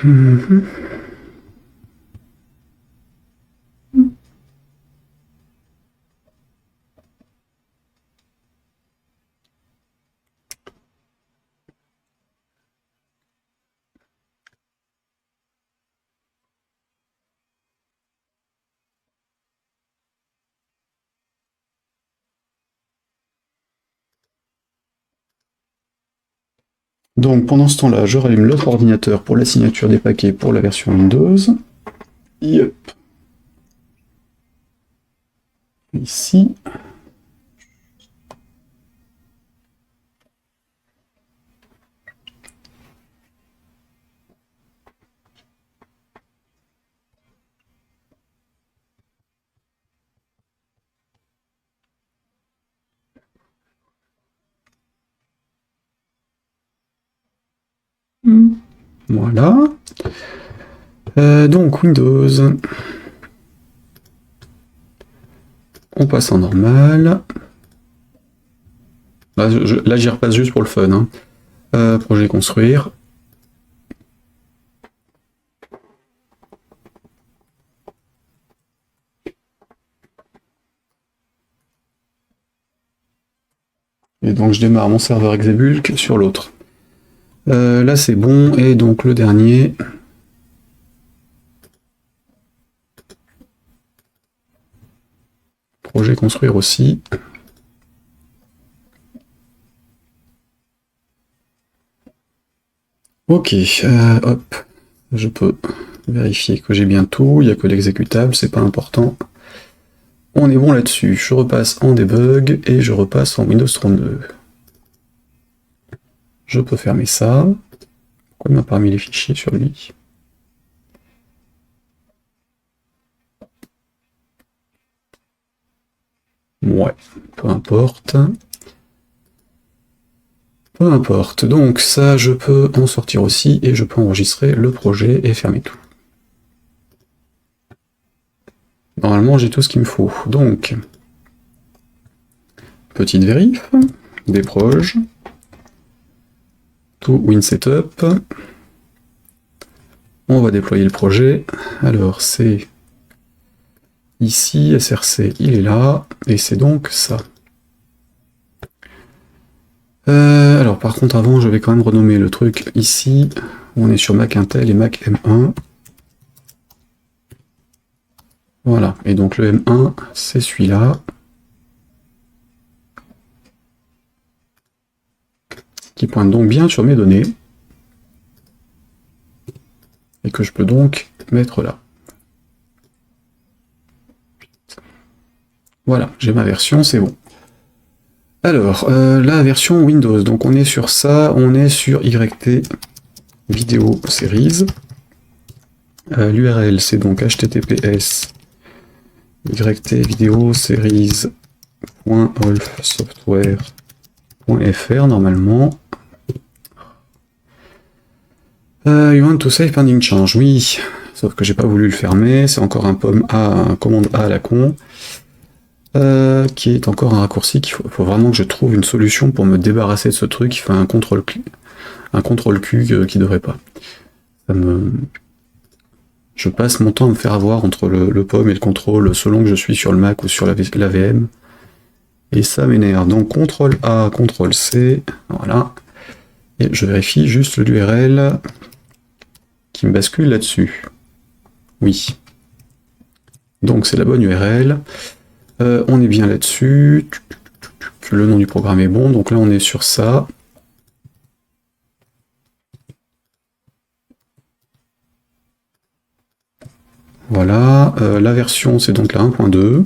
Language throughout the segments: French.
Mhm. Donc pendant ce temps-là, je rallume l'autre ordinateur pour la signature des paquets pour la version Windows. Yep. Ici. Voilà. Donc Windows. On passe en normal. Là, j'y repasse juste pour le fun. Hein. Projet construire. Et donc je démarre mon serveur Exebulk sur l'autre. Là c'est bon, et donc le dernier. Projet construire aussi. Ok, hop, je peux vérifier que j'ai bien tout, il n'y a que l'exécutable, c'est pas important. On est bon là-dessus, je repasse en debug et je repasse en Windows 32. Je peux fermer ça. Pourquoi il m'a pas mis les fichiers sur lui? Ouais, peu importe. Peu importe, donc ça je peux en sortir aussi et je peux enregistrer le projet et fermer tout. Normalement j'ai tout ce qu'il me faut, donc petite vérif, des proches, tout WinSetup, on va déployer le projet, alors c'est ici, SRC il est là, et c'est donc ça. Alors par contre avant je vais quand même renommer le truc ici, on est sur Mac Intel et Mac M1. Voilà, et donc le M1 c'est celui-là. Qui pointe donc bien sur mes données. Et que je peux donc mettre là. Voilà, j'ai ma version, c'est bon. Alors, la version Windows, donc on est sur ça, on est sur YT Video Series. L'URL c'est donc https YT Video Series.wolfsoftware.fr normalement. You want to save pending change, oui. Sauf que j'ai pas voulu le fermer, c'est encore un pomme A, un commande A à la con. Qui est encore un raccourci qu'il faut vraiment que je trouve une solution pour me débarrasser de ce truc. Il fait un contrôle Q qui devrait pas. Je passe mon temps à me faire avoir entre le pomme et le contrôle selon que je suis sur le Mac ou sur la VM. Et ça m'énerve. Donc CTRL A, CTRL C, voilà. Et je vérifie juste l'URL qui me bascule là-dessus. Oui. Donc c'est la bonne URL. On est bien là-dessus. Le nom du programme est bon. Donc là, on est sur ça. Voilà. La version, c'est donc la 1.2.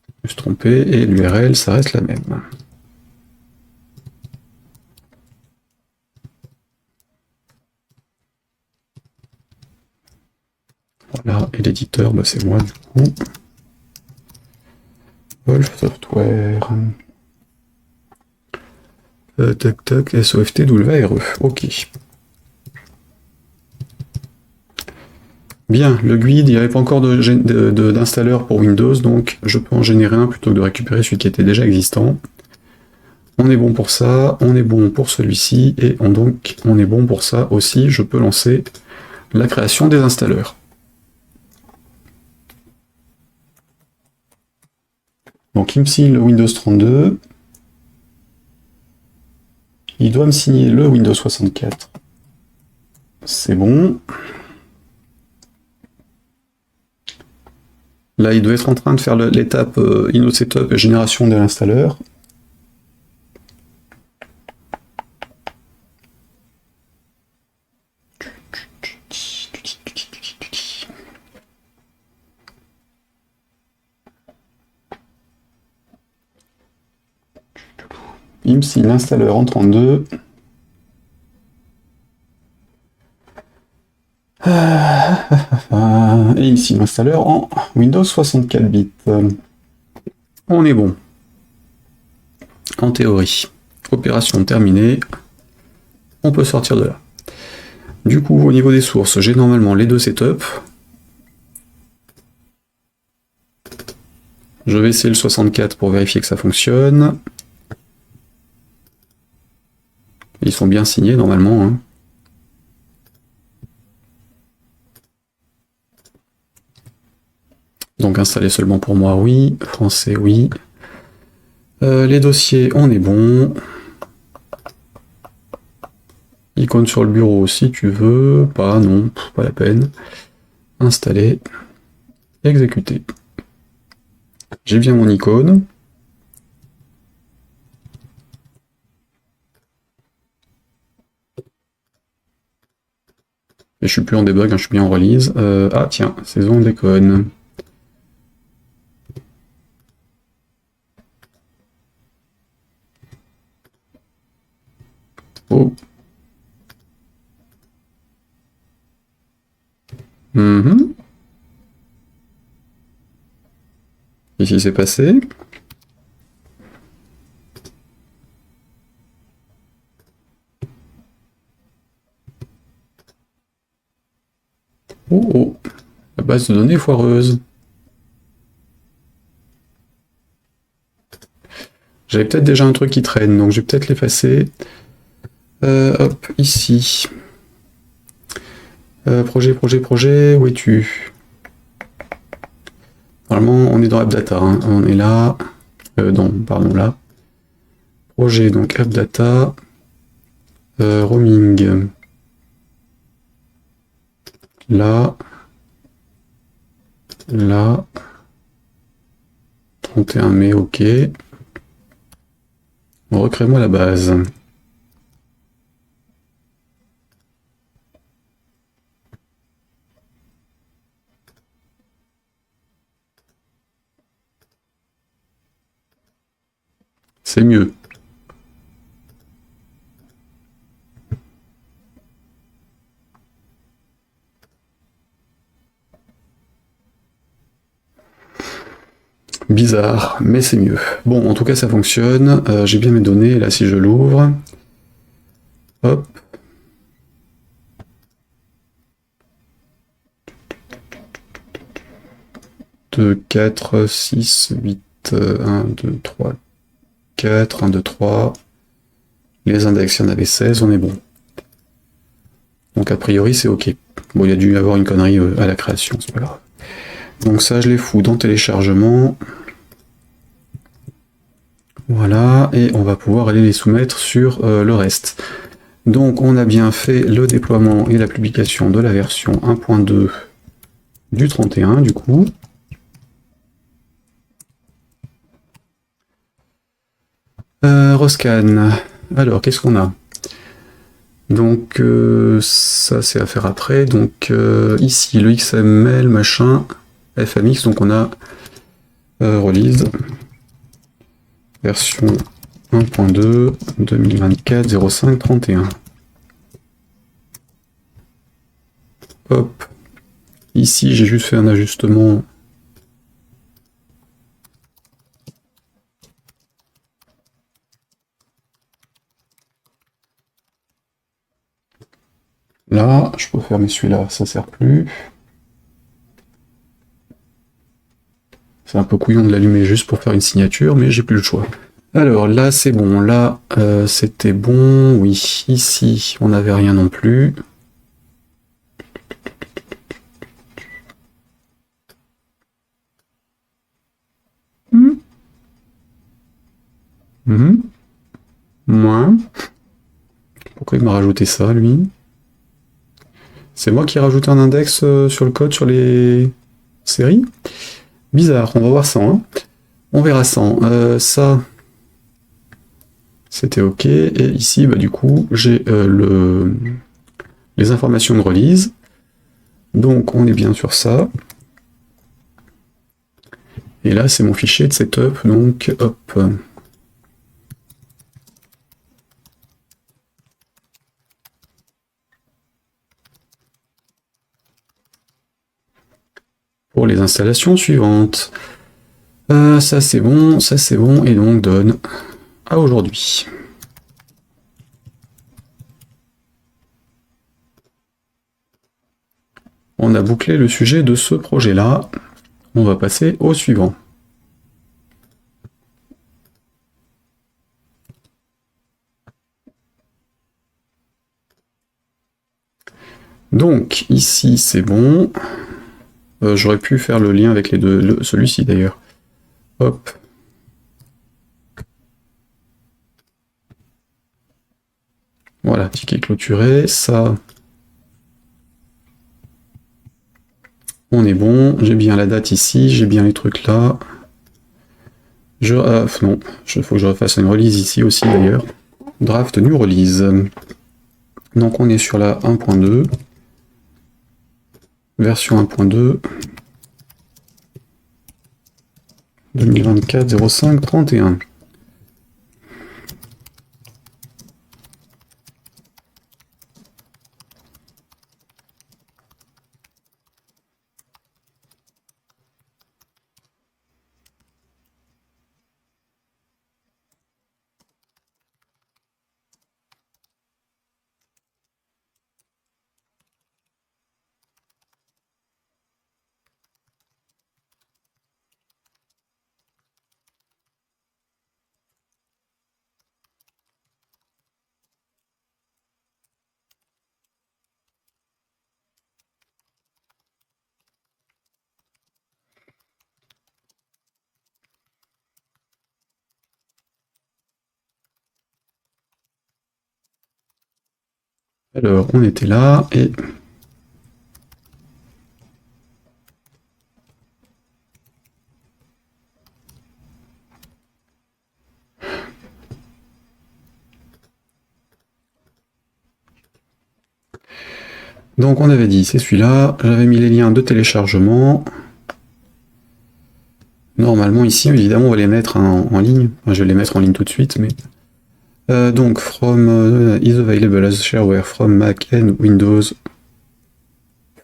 Je me suis trompé. Et l'URL, ça reste la même. Voilà, et l'éditeur, bah, c'est moi du coup. Wolf Software. Tac tac, SOFTWRE. Ok. Bien, le guide, il n'y avait pas encore d'installeur pour Windows, donc je peux en générer un plutôt que de récupérer celui qui était déjà existant. On est bon pour ça, on est bon pour celui-ci, et donc on est bon pour ça aussi. Je peux lancer la création des installeurs. Donc il me signe le Windows 32. Il doit me signer le Windows 64. C'est bon. Là, il doit être en train de faire l'étape InnoSetup et génération de l'installeur. Il me signe l'installeur en 32. Et ici l'installeur en Windows 64 bits. On est bon. En théorie. Opération terminée. On peut sortir de là. Du coup, au niveau des sources, j'ai normalement les deux setups. Je vais essayer le 64 pour vérifier que ça fonctionne. Ils sont bien signés normalement, hein. Donc installer seulement pour moi, oui. Français, oui. Les dossiers, on est bon. Icône sur le bureau, si tu veux. Pas, non, pas la peine. Installer. Exécuter. J'ai bien mon icône. Et je suis plus en debug, hein, je suis bien en release. Ah tiens, saison déconne. Oh. Qu'est-ce qui s'est passé? Oh oh, la base de données foireuse. J'avais peut-être déjà un truc qui traîne, donc je vais peut-être l'effacer. Hop, ici. Projet, où es-tu? Normalement, on est dans AppData, hein. On est là. Non, pardon, là. Projet, donc AppData. Roaming. Là. Là. 31 mai, ok. Recrée-moi la base. C'est mieux. Bizarre, mais c'est mieux. Bon, en tout cas, ça fonctionne. J'ai bien mes données. Là, si je l'ouvre... Hop. Deux, 4, 6, 8, 1, 2, 3, 4, 1, 2, 3. Les index, il y en avait 16, on est bon. Donc a priori, c'est ok. Bon, il y a dû y avoir une connerie à la création, c'est pas grave. Donc ça, je les fous dans téléchargement. Voilà, et on va pouvoir aller les soumettre sur le reste. Donc on a bien fait le déploiement et la publication de la version 1.2 du 31, du coup. Roscan. Alors, qu'est-ce qu'on a? Donc, ça, c'est à faire après. Donc, ici, le XML, machin, FMX, donc on a release, version 1.2, 2024, 05, 31. Hop. Ici, j'ai juste fait un ajustement. Là, je peux fermer celui-là, ça sert plus. C'est un peu couillon de l'allumer juste pour faire une signature, mais j'ai plus le choix. Alors là c'est bon, là c'était bon, oui, ici on n'avait rien non plus. Moi. Pourquoi il m'a rajouté ça lui? C'est moi qui ai rajouté un index sur le code sur les séries? Bizarre, on va voir ça. Hein. On verra ça. Ça, c'était OK. Et ici, bah, du coup, j'ai les informations de release. Donc, on est bien sur ça. Et là, c'est mon fichier de setup. Donc, hop. Pour les installations suivantes. Ça, c'est bon. Ça, c'est bon. Et donc, donne à aujourd'hui. On a bouclé le sujet de ce projet-là. On va passer au suivant. Donc, ici, c'est bon. J'aurais pu faire le lien avec les deux, celui-ci d'ailleurs. Hop. Voilà, ticket clôturé. Ça, on est bon. J'ai bien la date ici, j'ai bien les trucs là. Non, il faut que je refasse une release ici aussi d'ailleurs. Draft new release. Donc on est sur la 1.2. Version 1.2. 2024 05 31. Alors, on était là, et... Donc on avait dit, c'est celui-là, j'avais mis les liens de téléchargement. Normalement ici, évidemment, on va les mettre en ligne. Enfin, je vais les mettre en ligne tout de suite, mais... donc, from is available as shareware from Mac and Windows.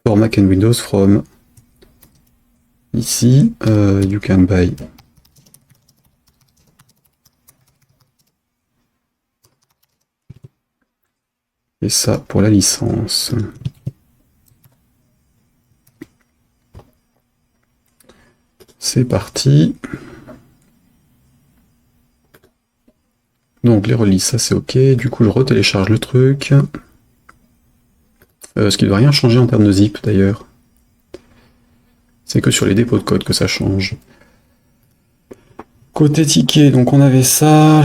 For Mac and Windows from... Ici, you can buy. Et ça, pour la licence. C'est parti. Donc les releases, ça c'est OK. Du coup, je retélécharge le truc. Ce qui ne doit rien changer en termes de zip d'ailleurs. C'est que sur les dépôts de code que ça change. Côté ticket, donc on avait ça.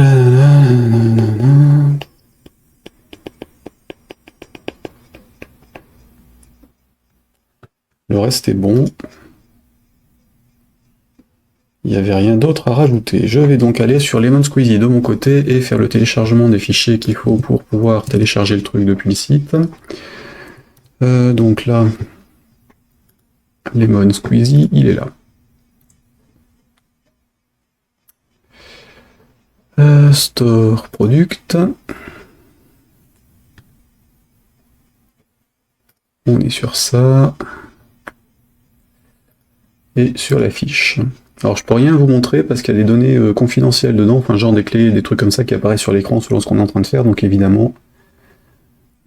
Le reste est bon. Il n'y avait rien d'autre à rajouter. Je vais donc aller sur Lemon Squeezy de mon côté et faire le téléchargement des fichiers qu'il faut pour pouvoir télécharger le truc depuis le site. Donc là, Lemon Squeezy, il est là. Store Product. On est sur ça. Et sur la fiche. Alors je peux rien vous montrer parce qu'il y a des données confidentielles dedans, enfin genre des clés, des trucs comme ça qui apparaissent sur l'écran selon ce qu'on est en train de faire, donc évidemment,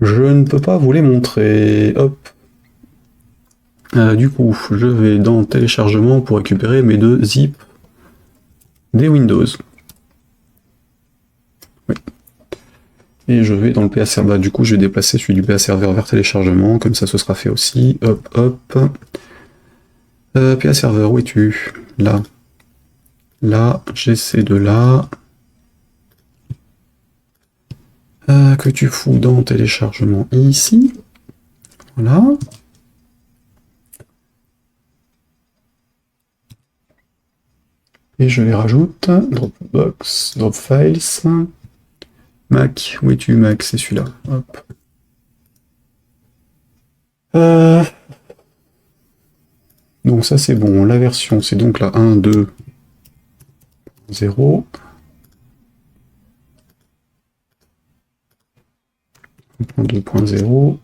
je ne peux pas vous les montrer. Hop. Du coup, je vais dans téléchargement pour récupérer mes deux zips des Windows. Oui. Et je vais dans le PA serveur, du coup je vais déplacer celui du PA serveur vers téléchargement, comme ça ce sera fait aussi. Hop, hop. PA serveur, où es-tu? Là. Là, j'ai ces deux-là. Que tu fous dans téléchargement ici. Voilà. Et je les rajoute. Dropbox, Dropfiles. Mac, où es-tu Mac? C'est celui-là. Hop. Donc ça c'est bon. La version, c'est donc la 1.2.0. 1.2.0.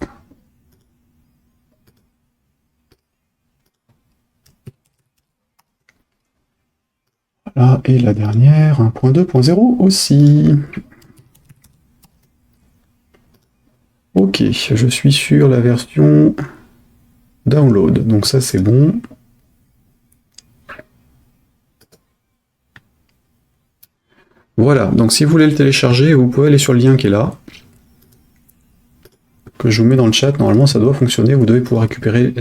Voilà, et la dernière, 1.2.0 aussi. Ok, je suis sur la version download, donc ça c'est bon. Voilà, donc si vous voulez le télécharger, vous pouvez aller sur le lien qui est là, que je vous mets dans le chat. Normalement ça doit fonctionner, vous devez pouvoir récupérer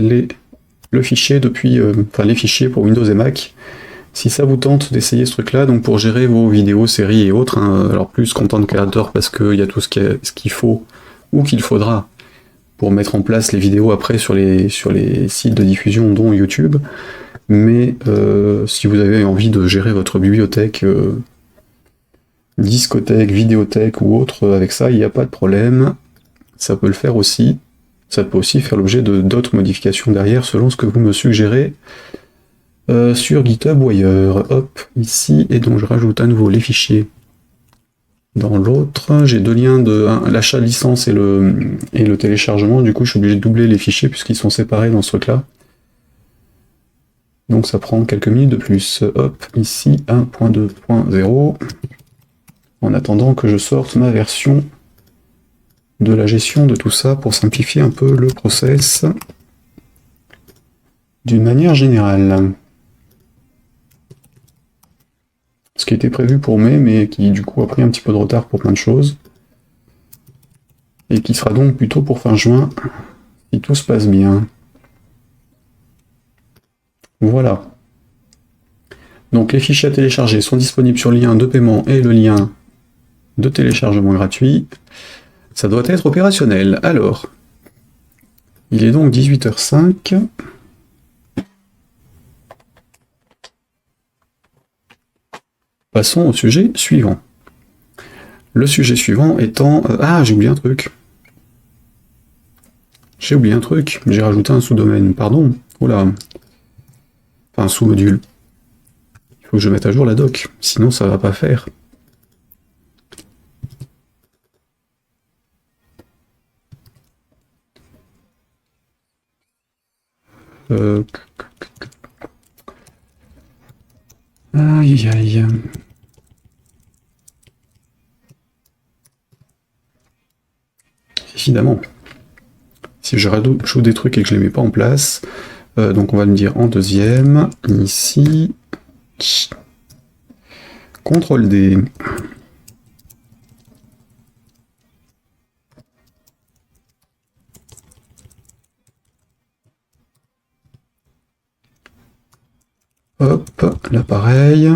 le fichier depuis, les fichiers pour Windows et Mac. Si ça vous tente d'essayer ce truc là, donc pour gérer vos vidéos, séries et autres, alors plus Content Creator parce qu'il y a tout ce qu'il faut ou qu'il faudra pour mettre en place les vidéos après sur les sites de diffusion dont YouTube, mais si vous avez envie de gérer votre bibliothèque, discothèque, vidéothèque ou autre, avec ça, il n'y a pas de problème, ça peut le faire aussi, ça peut aussi faire l'objet de d'autres modifications derrière selon ce que vous me suggérez sur GitHub ou ailleurs. Hop, ici, et donc je rajoute à nouveau les fichiers. Dans l'autre, j'ai deux liens de l'achat de licence et le téléchargement, du coup je suis obligé de doubler les fichiers puisqu'ils sont séparés dans ce truc-là. Donc ça prend quelques minutes de plus. Hop, ici 1.2.0, en attendant que je sorte ma version de la gestion de tout ça pour simplifier un peu le process d'une manière générale. Ce qui était prévu pour mai, mais qui du coup a pris un petit peu de retard pour plein de choses. Et qui sera donc plutôt pour fin juin, si tout se passe bien. Voilà. Donc les fichiers à télécharger sont disponibles sur le lien de paiement et le lien de téléchargement gratuit. Ça doit être opérationnel. Alors, il est donc 18h05. Passons au sujet suivant. Le sujet suivant étant... ah, j'ai oublié un truc. J'ai oublié un truc. J'ai rajouté un sous-domaine. Pardon. Oula. Enfin, un sous-module. Il faut que je mette à jour la doc. Sinon, ça va pas faire. Aïe, aïe. Évidemment. Si je rajoute des trucs et que je les mets pas en place, donc on va me dire en deuxième, ici, CTRL D. Hop, l'appareil.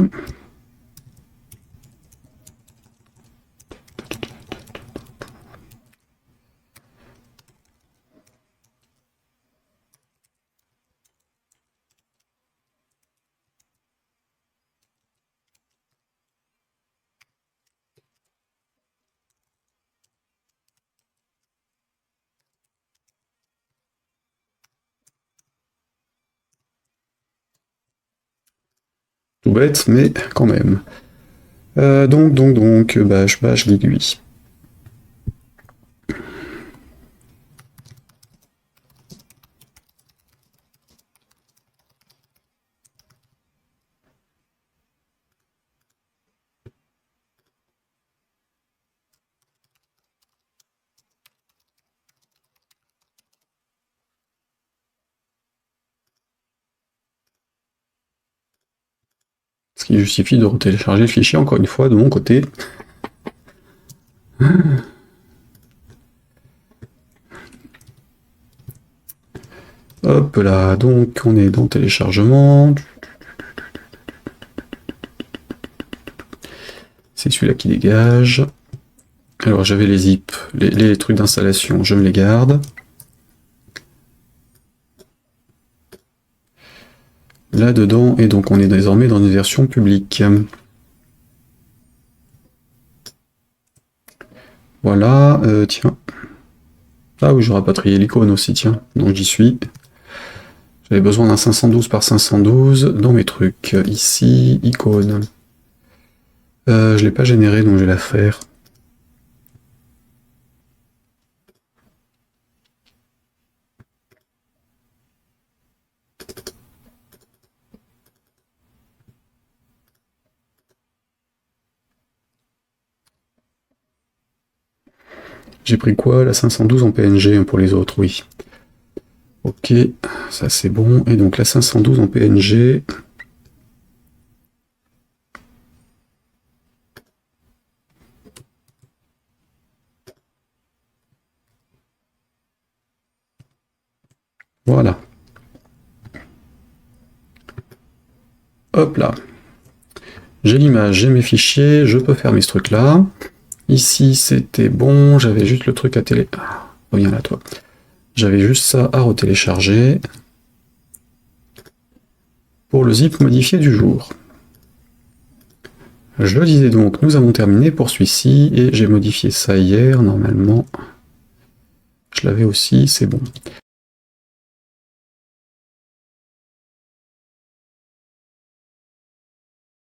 Tout bête, mais quand même. Donc, bash l'aiguille. Ce qui justifie de retélécharger le fichier encore une fois de mon côté. Hop là, donc on est dans téléchargement. C'est celui-là qui dégage. Alors j'avais les zips, les trucs d'installation, je me les garde. Là-dedans, et donc on est désormais dans une version publique. Voilà, tiens. Ah oui, je rapatrié l'icône aussi, tiens, donc j'y suis. J'avais besoin d'un 512 par 512 dans mes trucs. Ici, icône. Je l'ai pas généré, donc je vais la faire. J'ai pris quoi? La 512 en PNG pour les autres, oui. Ok, ça c'est bon. Et donc la 512 en PNG. Voilà. Hop là. J'ai l'image, j'ai mes fichiers, je peux faire mes trucs là. Ici c'était bon, j'avais juste le truc à télé... Ah, reviens là toi. J'avais juste ça à retélécharger. Pour le zip modifié du jour. Je le disais donc, nous avons terminé pour celui-ci, et j'ai modifié ça hier, normalement. Je l'avais aussi, c'est bon.